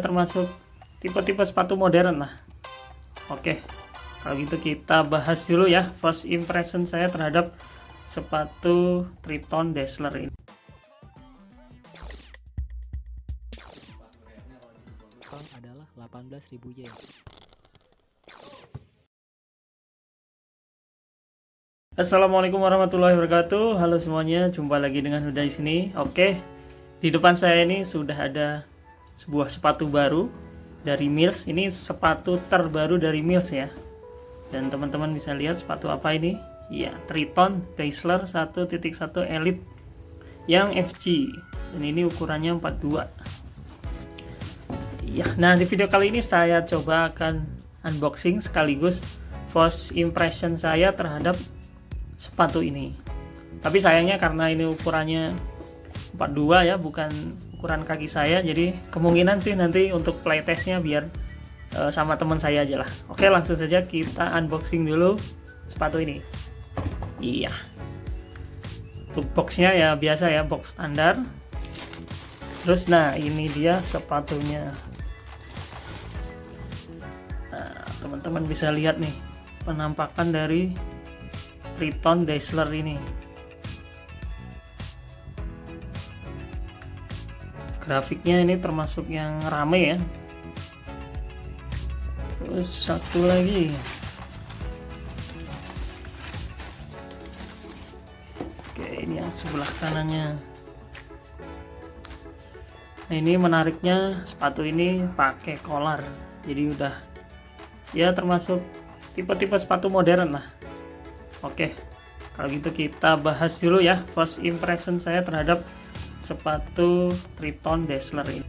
termasuk tipe-tipe sepatu modern lah. Oke, kalau gitu kita bahas dulu ya first impression saya terhadap sepatu Triton Dazzler ini. Adalah 18.000 yen. Assalamualaikum warahmatullahi wabarakatuh. Halo semuanya, jumpa lagi dengan Huda di sini. Oke, di depan saya ini sudah ada sebuah sepatu baru dari Mills. Ini sepatu terbaru dari Mills ya. Dan teman-teman bisa lihat sepatu apa ini? Ya, Triton Dazzler 1.1 Elite yang FG. Dan ini ukurannya 42. Ya, nah di video kali ini saya coba akan unboxing sekaligus first impression saya terhadap sepatu ini. Tapi sayangnya karena ini ukurannya 42 ya, bukan ukuran kaki saya, jadi kemungkinan sih nanti untuk playtestnya biar sama teman saya aja lah. Oke, langsung saja kita unboxing dulu sepatu ini. Iya, untuk boxnya ya biasa ya, box standar. Terus nah ini dia sepatunya. Nah, teman-teman bisa lihat nih penampakan dari Triton Dazzler ini. Grafiknya ini termasuk yang rame ya. Terus satu lagi. Oke, ini yang sebelah kanannya. Nah, ini menariknya sepatu ini pakai collar. Jadi udah ya termasuk tipe-tipe sepatu modern lah. Oke, kalau gitu kita bahas dulu ya first impression saya terhadap sepatu Triton Dazzler ini.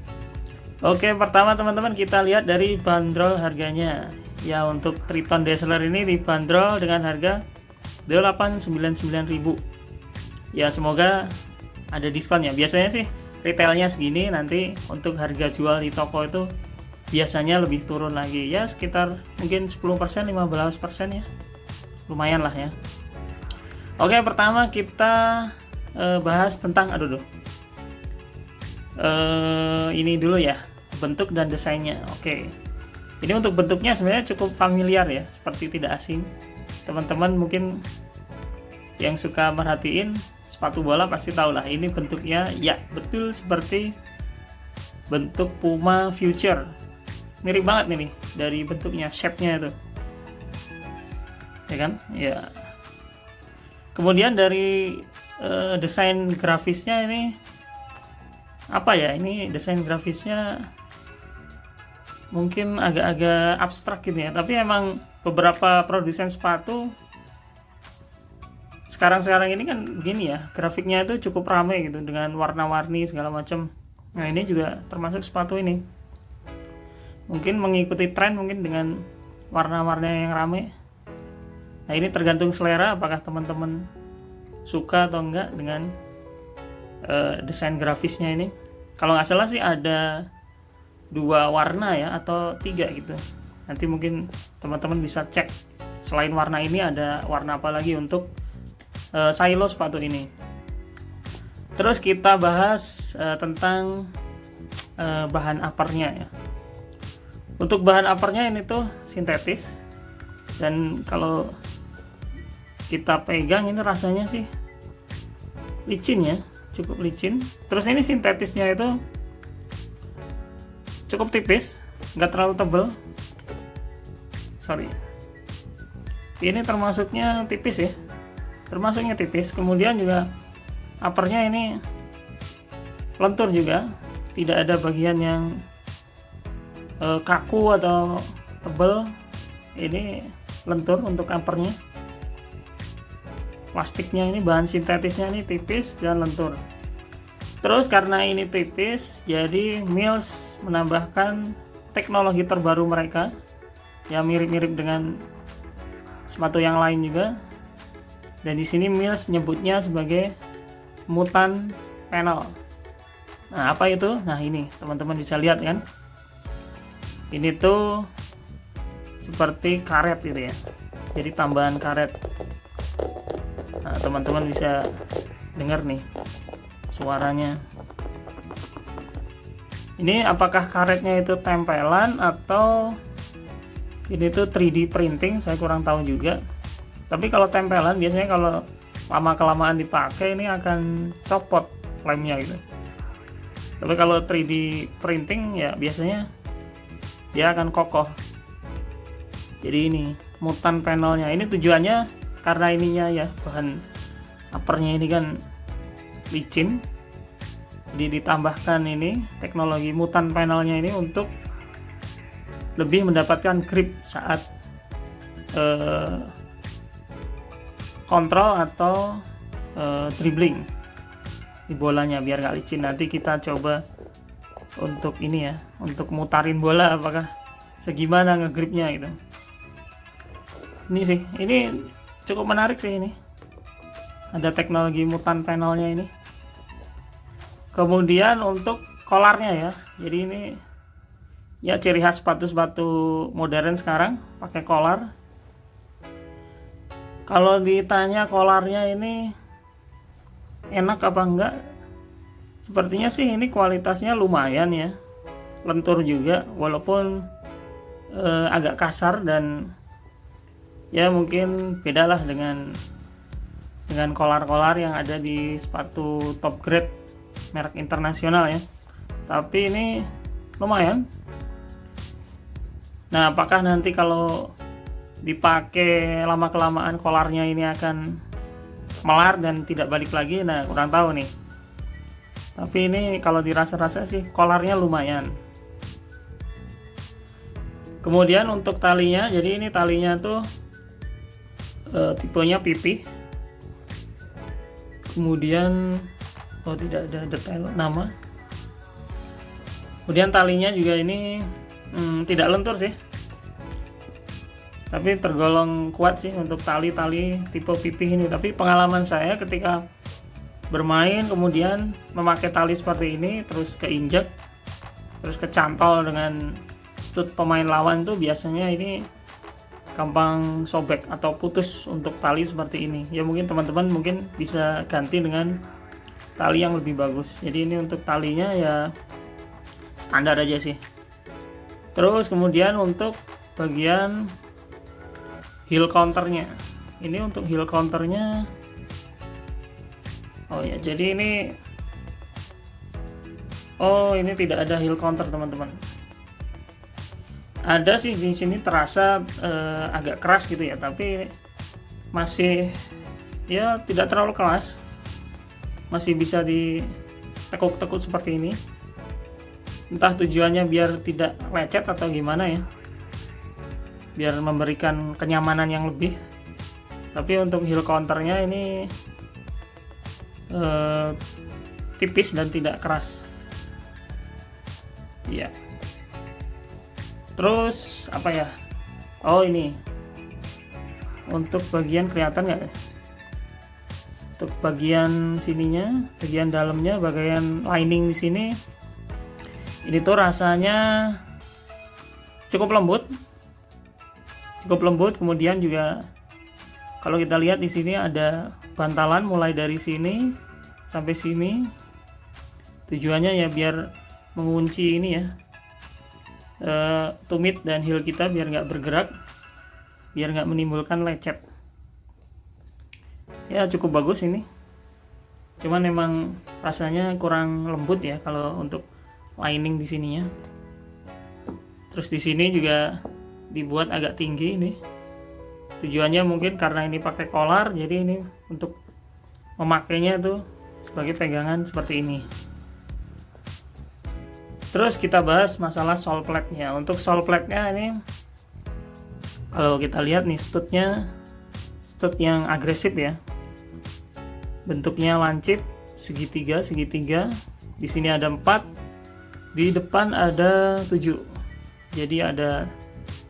Oke, pertama teman-teman kita lihat dari bandrol harganya. Ya, untuk Triton Dazzler ini dibanderol dengan harga 899.000. Ya, semoga ada diskon ya. Biasanya sih retailnya segini, nanti untuk harga jual di toko itu biasanya lebih turun lagi. Ya, sekitar mungkin 10%, 15% ya. Lumayan lah ya. Oke, pertama kita bahas tentang ini dulu ya, bentuk dan desainnya. Oke, ini untuk bentuknya sebenarnya cukup familiar ya, seperti tidak asing. Teman-teman mungkin yang suka merhatiin sepatu bola pasti tahu lah, ini bentuknya ya betul seperti bentuk Puma Future. Mirip banget nih dari bentuknya, shape-nya itu. Ya kan? Ya. Kemudian dari desain grafisnya ini apa ya? Ini desain grafisnya mungkin agak-agak abstrak gitu ya. Tapi emang beberapa produsen sepatu sekarang ini kan begini ya, grafiknya itu cukup ramai gitu dengan warna-warni segala macam. Nah, ini juga termasuk sepatu ini. Mungkin mengikuti tren mungkin dengan warna-warna yang ramai. Nah, ini tergantung selera apakah teman-teman suka atau enggak dengan desain grafisnya ini. Kalau nggak salah sih ada 2 warna ya, atau 3 gitu. Nanti mungkin teman-teman bisa cek selain warna ini ada warna apa lagi untuk silo sepatu ini. Terus kita bahas tentang bahan uppernya ya. Untuk bahan uppernya ini tuh sintetis, dan kalau kita pegang ini rasanya sih licin ya, cukup licin. Terus ini sintetisnya itu cukup tipis, nggak terlalu tebal. Ini termasuknya tipis ya, termasuknya tipis. Kemudian juga uppernya ini lentur juga, tidak ada bagian yang kaku atau tebal. Ini lentur untuk uppernya. Plastiknya ini, bahan sintetisnya ini tipis dan lentur. Terus karena ini tipis, jadi Mills menambahkan teknologi terbaru mereka yang mirip-mirip dengan sepatu yang lain juga. Dan di sini Mills nyebutnya sebagai Mutant Panel. Nah, apa itu? Nah, ini teman-teman bisa lihat kan. Ini tuh seperti karet gitu ya. Jadi tambahan karet. Nah, teman-teman bisa dengar nih suaranya. Ini apakah karetnya itu tempelan atau ini tuh 3D printing, saya kurang tahu juga. Tapi kalau tempelan biasanya kalau lama kelamaan dipakai ini akan copot lemnya gitu. Tapi kalau 3D printing ya biasanya dia akan kokoh. Jadi ini mutan panelnya, ini tujuannya karena ininya ya bahan uppernya ini kan licin, jadi ditambahkan ini teknologi mutan panelnya ini untuk lebih mendapatkan grip saat kontrol atau dribbling di bolanya biar nggak licin. Nanti kita coba untuk ini ya, untuk mutarin bola apakah segimana ngegripnya gitu. Ini sih, ini cukup menarik sih ini. Ada teknologi mutan panelnya ini. Kemudian untuk kolarnya ya. Jadi ini ya ciri khas sepatu-sepatu modern sekarang pakai kolar. Kalau ditanya kolarnya ini enak apa enggak? Sepertinya sih ini kualitasnya lumayan ya. Lentur juga walaupun agak kasar dan ya mungkin bedalah dengan kolar-kolar yang ada di sepatu top grade merek internasional ya. Tapi ini lumayan. Nah, apakah nanti kalau dipakai lama-kelamaan kolarnya ini akan melar dan tidak balik lagi? Nah, kurang tahu nih. Tapi ini kalau dirasa-rasa sih kolarnya lumayan. Kemudian untuk talinya, jadi ini talinya tuh tipenya pipih. Kemudian tidak ada detail nama. Kemudian talinya juga ini tidak lentur sih, tapi tergolong kuat sih untuk tali-tali tipe pipih ini. Tapi pengalaman saya ketika bermain kemudian memakai tali seperti ini terus keinjak, terus kecantol dengan stud pemain lawan tuh biasanya ini gampang sobek atau putus untuk tali seperti ini. Ya mungkin teman-teman mungkin bisa ganti dengan tali yang lebih bagus. Jadi ini untuk talinya ya standar aja sih. Terus kemudian untuk bagian heel counternya, ini untuk heel counternya, oh ya, jadi ini tidak ada heel counter teman-teman. Ada sih di sini terasa agak keras gitu ya, tapi masih ya tidak terlalu keras, masih bisa ditekuk-tekuk seperti ini. Entah tujuannya biar tidak lecet atau gimana ya, biar memberikan kenyamanan yang lebih. Tapi untuk heel counternya ini tipis dan tidak keras ya. Terus apa ya, oh ini untuk bagian kelihatan nggak ya? Untuk bagian sininya, bagian dalamnya, bagian lining di sini, ini tuh rasanya cukup lembut. Kemudian juga kalau kita lihat di sini ada bantalan mulai dari sini sampai sini. Tujuannya ya biar mengunci ini ya, tumit dan heel kita biar nggak bergerak, biar nggak menimbulkan lecet. Ya cukup bagus ini. Cuman memang rasanya kurang lembut ya kalau untuk lining di sininya. Terus di sini juga dibuat agak tinggi ini. Tujuannya mungkin karena ini pakai kolar, jadi ini untuk memakainya tuh sebagai pegangan seperti ini. Terus kita bahas masalah sole plate-nya. Untuk sole plate-nya ini kalau kita lihat nih stud yang agresif ya. Bentuknya lancip, segitiga. Di sini ada 4, di depan ada 7. Jadi ada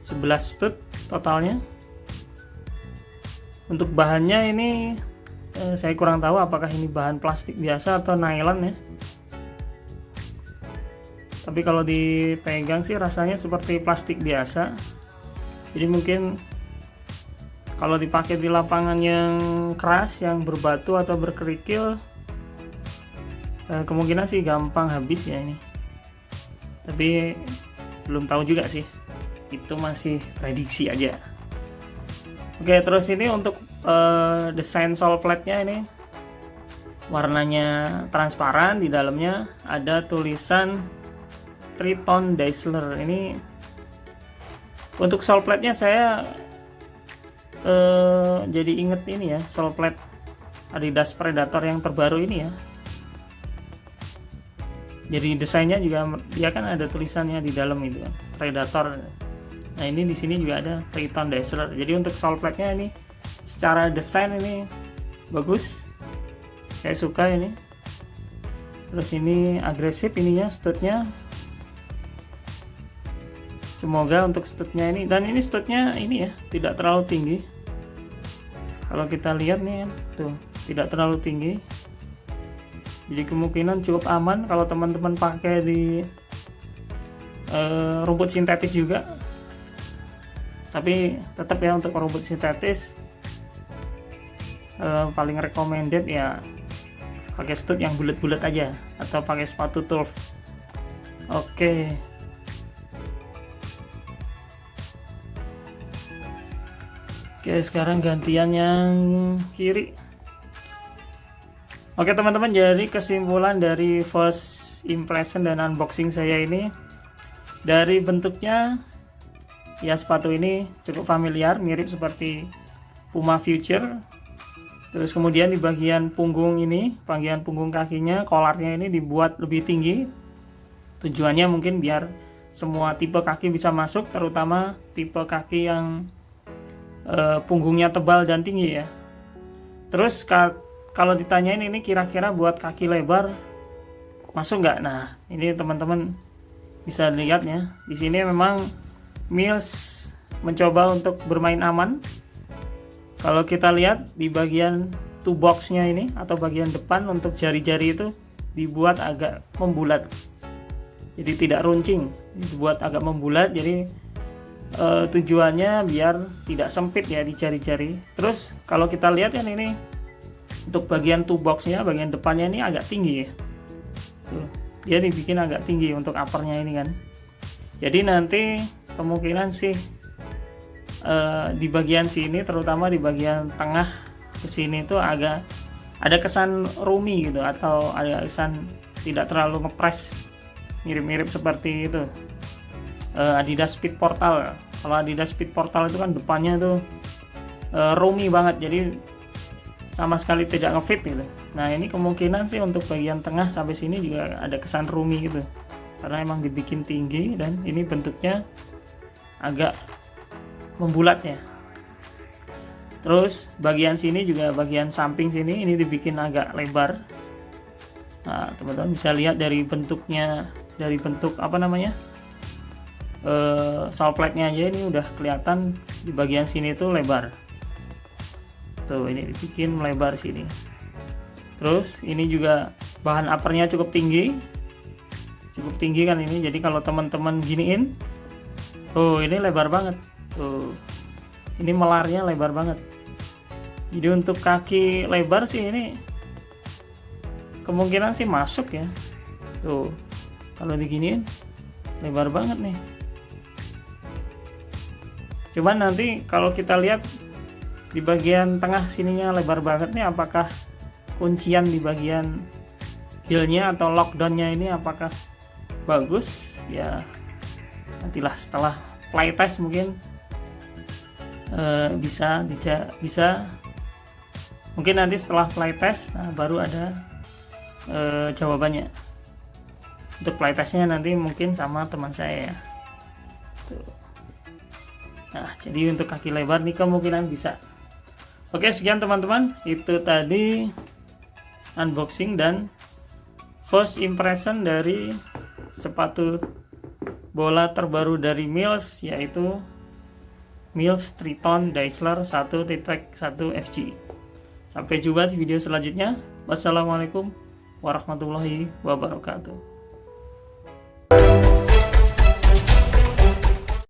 11 stud totalnya. Untuk bahannya ini saya kurang tahu apakah ini bahan plastik biasa atau nylon ya. Tapi kalau dipegang sih rasanya seperti plastik biasa. Jadi mungkin kalau dipakai di lapangan yang keras, yang berbatu atau berkerikil, kemungkinan sih gampang habis ya ini. tapi belum tahu juga sih, itu masih prediksi aja. Oke, terus ini untuk desain sole plate-nya ini warnanya transparan, di dalamnya ada tulisan Triton Dazzler. Ini untuk sole plate-nya saya jadi inget ini ya, sole plate Adidas Predator yang terbaru ini ya. Jadi desainnya juga dia kan ada tulisannya di dalam itu kan, Predator. Nah, ini di sini juga ada Triton Dazzler. Jadi untuk sole plate-nya ini secara desain ini bagus. Saya suka ini. Terus ini agresif ininya, studnya. Semoga untuk studnya ini, dan ini studnya ini ya tidak terlalu tinggi. Kalau kita lihat nih tuh, tidak terlalu tinggi. Jadi kemungkinan cukup aman kalau teman-teman pakai di rumput sintetis juga. Tapi tetap ya, untuk rumput sintetis paling recommended ya pakai stud yang bulat-bulat aja, atau pakai sepatu turf. Oke. Oke, sekarang gantian yang kiri. Oke teman-teman, jadi kesimpulan dari first impression dan unboxing saya ini, dari bentuknya ya sepatu ini cukup familiar, mirip seperti Puma Future. Terus kemudian di bagian punggung ini, bagian punggung kakinya, kolarnya ini dibuat lebih tinggi. Tujuannya mungkin biar semua tipe kaki bisa masuk, terutama tipe kaki yang punggungnya tebal dan tinggi ya. Terus kalau ditanyain ini kira-kira buat kaki lebar masuk nggak? Nah, ini teman-teman bisa lihat ya. Di sini memang Mills mencoba untuk bermain aman. Kalau kita lihat di bagian toe box-nya ini atau bagian depan untuk jari-jari itu dibuat agak membulat. Jadi tidak runcing, dibuat agak membulat. Jadi tujuannya biar tidak sempit ya di jari-jari. Terus kalau kita lihat kan ini untuk bagian toe box-nya, bagian depannya ini agak tinggi ya. Tuh, dia dibikin agak tinggi untuk uppernya ini kan. Jadi nanti kemungkinan sih di bagian sini, terutama di bagian tengah ke sini tuh agak ada kesan roomy gitu, atau ada kesan tidak terlalu ngepres, mirip-mirip seperti itu Adidas Speed Portal. Kalau Adidas Speed Portal itu kan depannya tuh roomy banget, jadi sama sekali tidak ngefit gitu. Nah, ini kemungkinan sih untuk bagian tengah sampai sini juga ada kesan roomy gitu, karena emang dibikin tinggi dan ini bentuknya agak membulat ya. Terus bagian sini juga, bagian samping sini ini dibikin agak lebar. Nah, teman-teman bisa lihat dari bentuknya, dari bentuk apa namanya, sole plate-nya aja ini udah kelihatan di bagian sini tuh lebar. Tuh, ini dibikin melebar sini. Terus ini juga bahan uppernya cukup tinggi kan ini. Jadi kalau teman-teman giniin, tuh ini lebar banget. Tuh, ini melarnya lebar banget. Jadi untuk kaki lebar sih ini kemungkinan sih masuk ya. Tuh, kalau diginiin lebar banget nih. Cuman nanti kalau kita lihat di bagian tengah sininya lebar banget nih, apakah kuncian di bagian heelnya atau lockdownnya ini apakah bagus ya, nantilah setelah playtest mungkin bisa mungkin nanti setelah playtest, nah baru ada jawabannya. Untuk playtestnya nanti mungkin sama teman saya ya. Tuh. Nah, jadi untuk kaki lebar nih kemungkinan bisa. Oke, sekian teman-teman, itu tadi unboxing dan first impression dari sepatu bola terbaru dari Mills, yaitu Mills Triton Dazzler 1.1 FG. Sampai jumpa di video selanjutnya. Wassalamualaikum warahmatullahi wabarakatuh.